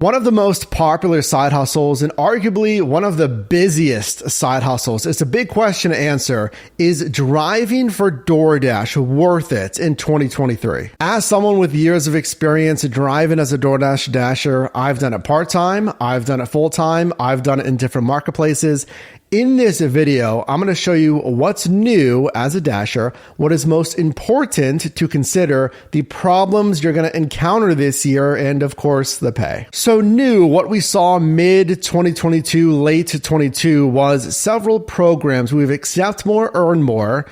One of the most popular side hustles and arguably one of the busiest side hustles. It's a big question to answer. Is driving for DoorDash worth it in 2023? As someone with years of experience driving as a DoorDash dasher, I've done it part-time, I've done it full-time, I've done it in different marketplaces. In this video, I'm going to show you what's new as a dasher, what is most important to consider, the problems you're going to encounter this year, and of course, the pay. So new, what we saw mid 2022, late 22 was several programs. We've accept more, earn more,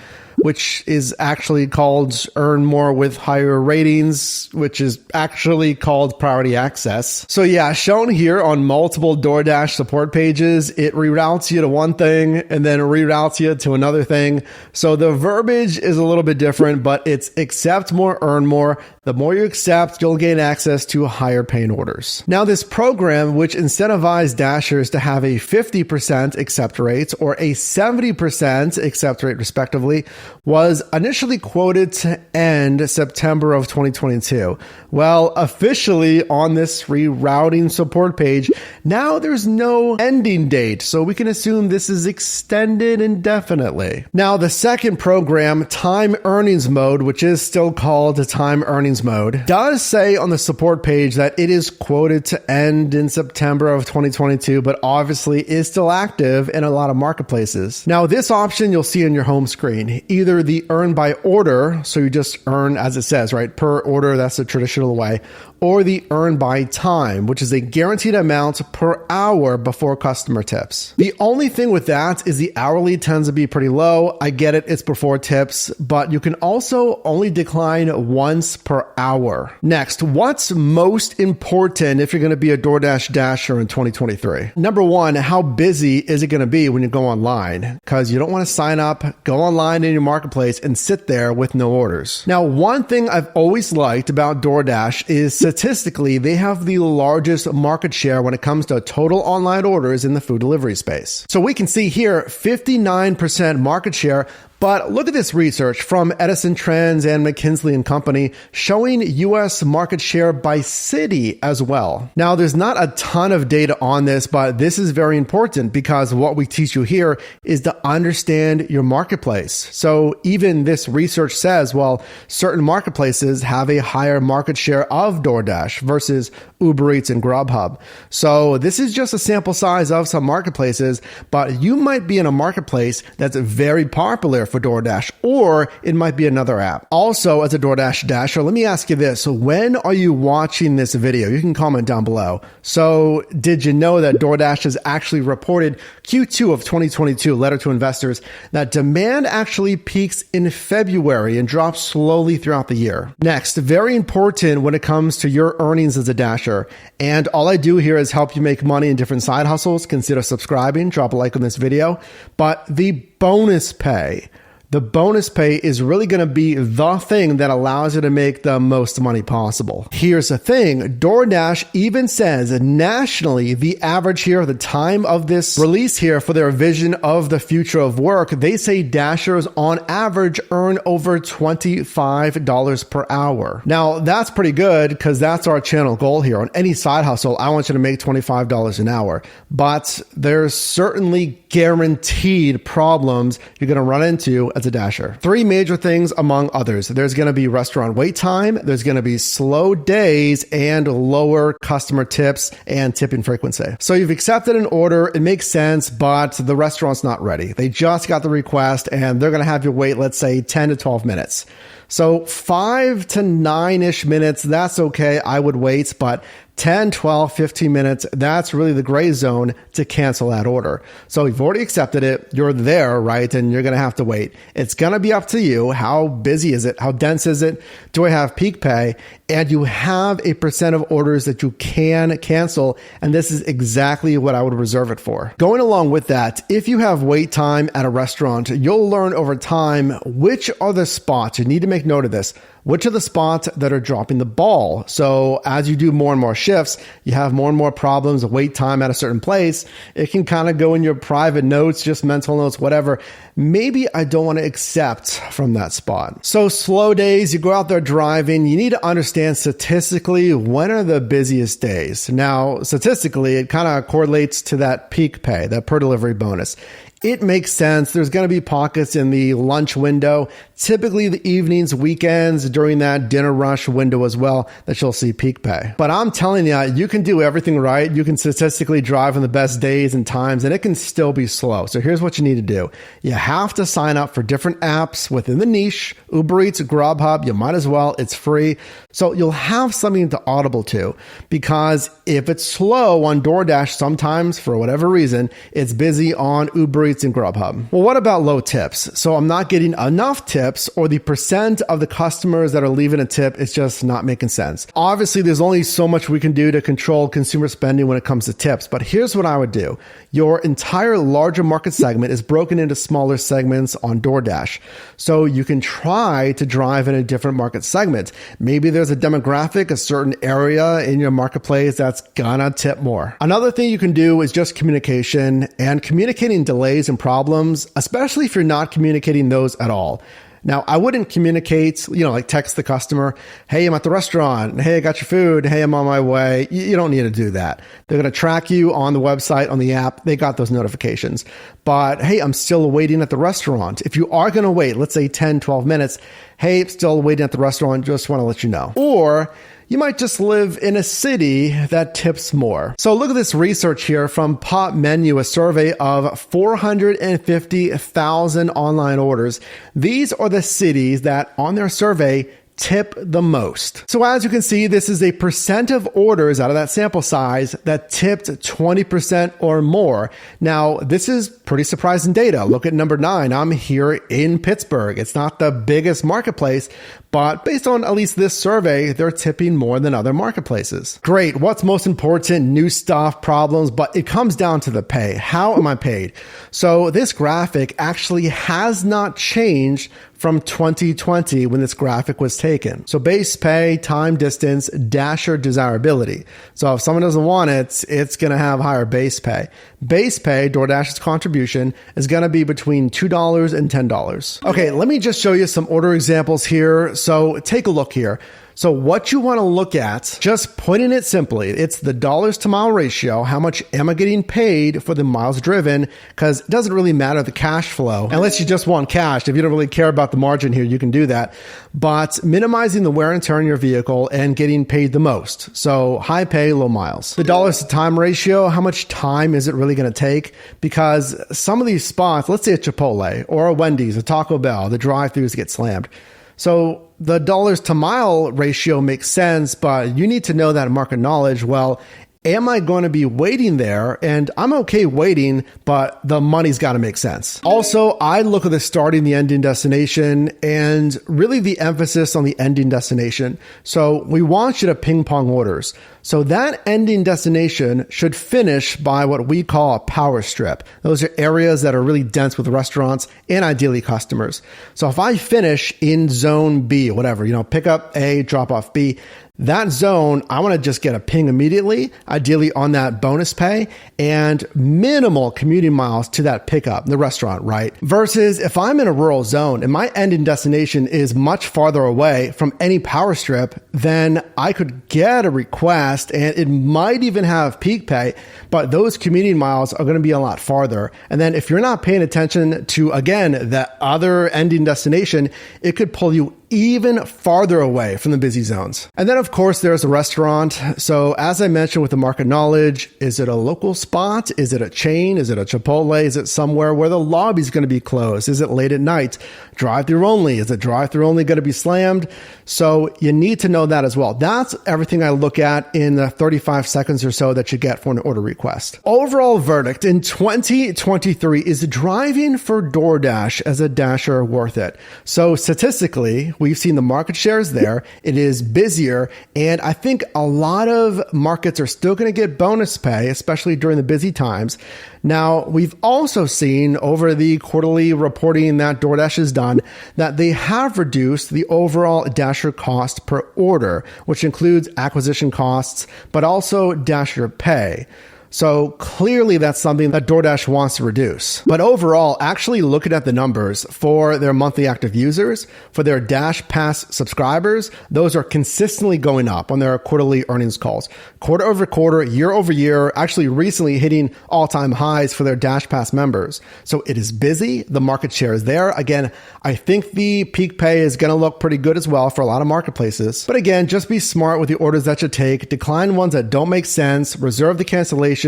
which is actually called earn more with higher ratings, which is actually called priority access. So yeah, shown here on multiple DoorDash support pages, it reroutes you to one thing and then reroutes you to another thing. So the verbiage is a little bit different, but it's accept more, earn more. The more you accept, you'll gain access to higher paying orders. Now, this program, which incentivized dashers to have a 50% accept rate or a 70% accept rate respectively, was initially quoted to end September of 2022. Well, officially on this rerouting support page, now there's no ending date, so we can assume this is extended indefinitely. Now, the second program, Time Earnings Mode, which is still called Time Earnings Mode, does say on the support page that it is quoted to end in September of 2022, but obviously is still active in a lot of marketplaces. Now, this option you'll see on your home screen, either the earn by order, so you just earn as it says, right, per order, that's the traditional way, or the earn by time, which is a guaranteed amount per hour before customer tips. The only thing with that is the hourly tends to be pretty low. I get it, it's before tips, but you can also only decline once per hour. Next, what's most important if you're going to be a DoorDash dasher in 2023? Number one, how busy is it going to be when you go online? Because you don't want to sign up, go online in your marketplace and sit there with no orders. Now, one thing I've always liked about DoorDash is statistically, they have the largest market share when it comes to total online orders in the food delivery space. So we can see here 59% market share. But look at this research from Edison Trends and McKinsey and Company showing US market share by city as well. Now, there's not a ton of data on this, but this is very important because what we teach you here is to understand your marketplace. So even this research says, well, certain marketplaces have a higher market share of DoorDash versus Uber Eats and Grubhub. So this is just a sample size of some marketplaces, but you might be in a marketplace that's very popular for DoorDash, or it might be another app. Also, as a DoorDash dasher, let me ask you this. So when are you watching this video? You can comment down below. So did you know that DoorDash has actually reported Q2 of 2022, letter to investors, that demand actually peaks in February and drops slowly throughout the year? Next, very important when it comes to your earnings as a dasher. And all I do here is help you make money in different side hustles. Consider subscribing, drop a like on this video. But the bonus pay. The bonus pay is really going to be the thing that allows you to make the most money possible. Here's the thing. DoorDash even says nationally, the average here, the time of this release here for their vision of the future of work, they say dashers on average earn over $25 per hour. Now, that's pretty good because that's our channel goal here. On any side hustle, I want you to make $25 an hour. But there's certainly guaranteed problems you're going to run into as a dasher. Three major things among others. There's going to be restaurant wait time, there's going to be slow days, and lower customer tips and tipping frequency. So you've accepted an order, it makes sense, but the restaurant's not ready. They just got the request and they're going to have you wait, let's say 10 to 12 minutes. So 5 to 9-ish minutes, that's okay. I would wait, but 10, 12, 15 minutes, that's really the gray zone to cancel that order. So you've already accepted it, you're there, right? And you're going to have to wait. It's going to be up to you. How busy is it? How dense is it? Do I have peak pay? And you have a percent of orders that you can cancel. And this is exactly what I would reserve it for. Going along with that, if you have wait time at a restaurant, you'll learn over time which are the spots. You need to make note of this. which are the spots that are dropping the ball. So as you do more and more shifts, you have more and more problems of wait time at a certain place. It can kind of go in your private notes, just mental notes, whatever. Maybe I don't want to accept from that spot. So slow days, you go out there driving, you need to understand statistically when are the busiest days. Now, statistically, it kind of correlates to that peak pay, that per delivery bonus. It makes sense. There's going to be pockets in the lunch window, typically the evenings, weekends, during that dinner rush window as well, that you'll see peak pay. But I'm telling you, you can do everything right. You can statistically drive on the best days and times, and it can still be slow. So here's what you need to do. You have to sign up for different apps within the niche, Uber Eats, Grubhub. You might as well. It's free. So you'll have something to audible to, because if it's slow on DoorDash, sometimes for whatever reason, it's busy on Uber Eats and Grubhub. Well, what about low tips? So I'm not getting enough tips, or the percent of the customers that are leaving a tip is just not making sense. Obviously, there's only so much we can do to control consumer spending when it comes to tips, but here's what I would do. Your entire larger market segment is broken into smaller segments on DoorDash. So you can try to drive in a different market segment. Maybe there's a demographic, a certain area in your marketplace that's gonna tip more. Another thing you can do is just communication, and communicating delays and problems, especially if you're not communicating those at all. Now, I wouldn't communicate, like text the customer, hey, I'm at the restaurant. Hey, I got your food. Hey, I'm on my way. You don't need to do that. They're going to track you on the website, on the app. They got those notifications. But hey, I'm still waiting at the restaurant. If you are going to wait, let's say 10, 12 minutes, hey, still waiting at the restaurant. Just want to let you know. Or you might just live in a city that tips more. So look at this research here from Pop Menu, a survey of 450,000 online orders. These are the cities that on their survey tip the most. So as you can see, this is a percent of orders out of that sample size that tipped 20% or more. Now, this is pretty surprising data. Look at number 9. I'm here in Pittsburgh. It's not the biggest marketplace, but based on at least this survey, they're tipping more than other marketplaces. Great. What's most important? New stuff, problems, but it comes down to the pay. How am I paid? So this graphic actually has not changed from 2020 when this graphic was taken. So base pay, time, distance, Dasher desirability. So if someone doesn't want it, it's going to have higher base pay. Base pay, DoorDash's contribution, is going to be between $2 and $10. Okay, let me just show you some order examples here. So take a look here. So what you want to look at, just putting it simply, it's the dollars to mile ratio. How much am I getting paid for the miles driven? Because it doesn't really matter the cash flow, unless you just want cash. If you don't really care about the margin here, you can do that. But minimizing the wear and tear on your vehicle and getting paid the most. So high pay, low miles. The dollars to time ratio, how much time is it really going to take? Because some of these spots, let's say a Chipotle or a Wendy's, a Taco Bell, the drive-thrus get slammed. So the dollars to mile ratio makes sense, but you need to know that market knowledge. Well, am I going to be waiting there? And I'm okay waiting, but the money's got to make sense. Also, I look at the starting, the ending destination, and really the emphasis on the ending destination. So we want you to ping pong orders. So that ending destination should finish by what we call a power strip. Those are areas that are really dense with restaurants and ideally customers. So if I finish in zone B, whatever, pick up A, drop off B, that zone, I want to just get a ping immediately, ideally on that bonus pay, and minimal commuting miles to that pickup, the restaurant, right? Versus if I'm in a rural zone and my ending destination is much farther away from any power strip, then I could get a request and it might even have peak pay, but those commuting miles are going to be a lot farther. And then if you're not paying attention to, again, that other ending destination, it could pull you even farther away from the busy zones. And then of course there's a restaurant. So as I mentioned with the market knowledge, is it a local spot? Is it a chain? Is it a Chipotle? Is it somewhere where the lobby's going to be closed? Is it late at night? Drive-through only? Is it drive-through only going to be slammed? So you need to know that as well. That's everything I look at in the 35 seconds or so that you get for an order request. Overall verdict in 2023, is driving for DoorDash as a Dasher worth it? So statistically, We've seen the market shares there. It is busier. And I think a lot of markets are still going to get bonus pay, especially during the busy times. Now, we've also seen over the quarterly reporting that DoorDash has done that they have reduced the overall Dasher cost per order, which includes acquisition costs, but also Dasher pay. So clearly that's something that DoorDash wants to reduce. But overall, actually looking at the numbers for their monthly active users, for their Dash Pass subscribers, those are consistently going up on their quarterly earnings calls. Quarter over quarter, year over year, actually recently hitting all-time highs for their Dash Pass members. So it is busy. The market share is there. Again, I think the peak pay is going to look pretty good as well for a lot of marketplaces. But again, just be smart with the orders that you take. Decline ones that don't make sense. Reserve the cancellation,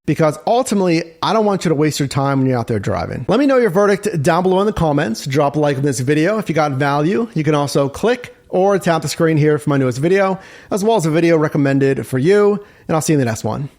because ultimately, I don't want you to waste your time when you're out there driving. Let me know your verdict down below in the comments. Drop a like on this video if you got value. You can also click or tap the screen here for my newest video, as well as a video recommended for you, and I'll see you in the next one.